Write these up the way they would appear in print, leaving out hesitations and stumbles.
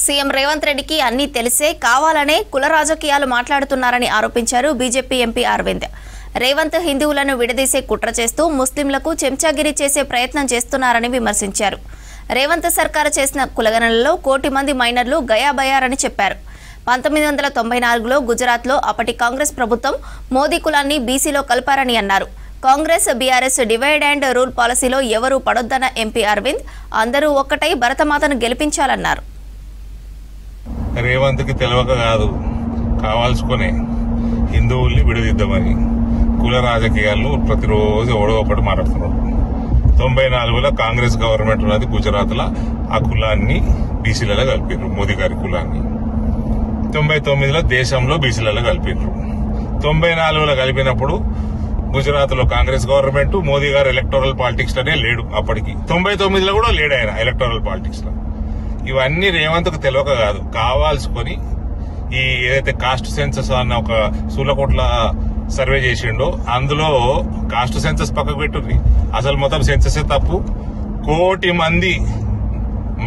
CM Revanth రెడ్డికి అన్ని తెలిసే కావాలనే కుల రాజకీయాలు మాట్లాడుతున్నారని ఆరోపించారు బీజేపీ ఎంపీ అరవింద్. రేవంత్ హిందువులను విడదీసే కుట్ర చేస్తూ ముస్లింలకు చెంచాగిరి చేసే ప్రయత్నం చేస్తున్నారని విమర్శించారు. రేవంత్ సర్కారు చేసిన కులగణనలో 1 కోటి మంది మైనర్లు గయాబయ్యారని చెప్పారు. 1994లో గుజరాత్లో అప్పటి కాంగ్రెస్ ప్రభుత్వం మోదీ కులాన్ని బీసీలో కలిపారని అన్నారు. Congress BRS divide and rule పాలసీలో ఎవరూ పడొద్దన్న ఎంపీ అరవింద్ అందరూ ఒక్కటై భరతమాతను గెలిపించాలన్నారు. రేవంత్కి తెలియక కాదు, కావాల్సుకునే హిందువుల్ని విడదీద్దామని కుల రాజకీయాలను ప్రతిరోజు ఎవడో ఒకటి మాట్లాడుతున్నారు. 94లో కాంగ్రెస్ గవర్నమెంట్ ఉన్నది గుజరాత్లో, ఆ కులాన్ని బీసీలలో కలిపారు, మోదీ గారి కులాన్ని. 99లో దేశంలో బీసీలలో కలిపారు. 94లో కలిపినప్పుడు గుజరాత్లో కాంగ్రెస్ గవర్నమెంట్, మోదీ గారు ఎలక్టోరల్ పాలిటిక్స్ లోనే లేడు. అప్పటికి 99లో కూడా లేడు ఆయన ఎలక్టోరల్ పాలిటిక్స్ లో. ఇవన్నీ రేవంత్కు తెలియక కాదు, కావాల్సుకొని ఈ ఏదైతే కాస్ట్ సెన్సస్ అన్న ఒక సూలకోట్ల సర్వే చేసిండో అందులో కాస్ట్ సెన్సస్ పక్కకు పెట్టుంది. అసలు మొత్తం సెన్సస్ తప్పు. 1 కోటి మంది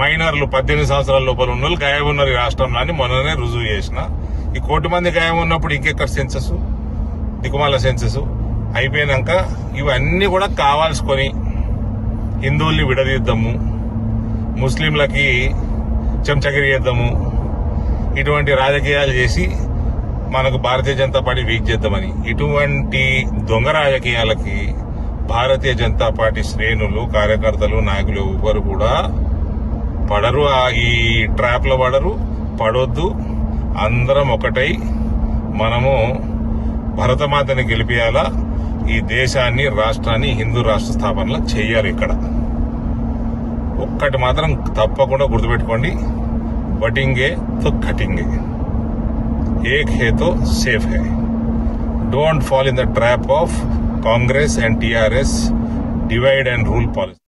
మైనర్లు 18 సంవత్సరాల లోపల ఉన్న వాళ్ళు గాయం ఉన్నారు ఈ రాష్ట్రంలో అని మొన్ననే రుజువు చేసిన. ఈ 1 కోటి మంది గాయం ఉన్నప్పుడు ఇంకెక్కడ సెన్సస్, దిక్కుమాల సెన్సస్ అయిపోయినాక ఇవన్నీ కూడా కావాల్సుకొని హిందువుల్ని విడదీద్దాము, ముస్లింలకి చెంచగిరి చేద్దాము, ఇటువంటి రాజకీయాలు చేసి మనకు భారతీయ జనతా పార్టీ వీక్ చేద్దామని, ఇటువంటి దొంగ రాజకీయాలకి భారతీయ జనతా పార్టీ శ్రేణులు, కార్యకర్తలు, నాయకులు ఎవ్వరు కూడా పడరు. ఈ ట్రాప్ లో పడొద్దు. అందరం ఒకటై మనము భరతమాతని గెలిపియాలా, ఈ దేశాన్ని, రాష్ట్రాన్ని హిందూ రాష్ట్ర స్థాపనలో చెయ్యాలి. ఇక్కడ ఒక్కటి మాత్రం తప్పకుండా గుర్తుపెట్టుకోండి, బటింగే తో కటింగే, ఏక్ హే తో safe hey. Don't fall in the trap of Congress and TRS divide and rule policy.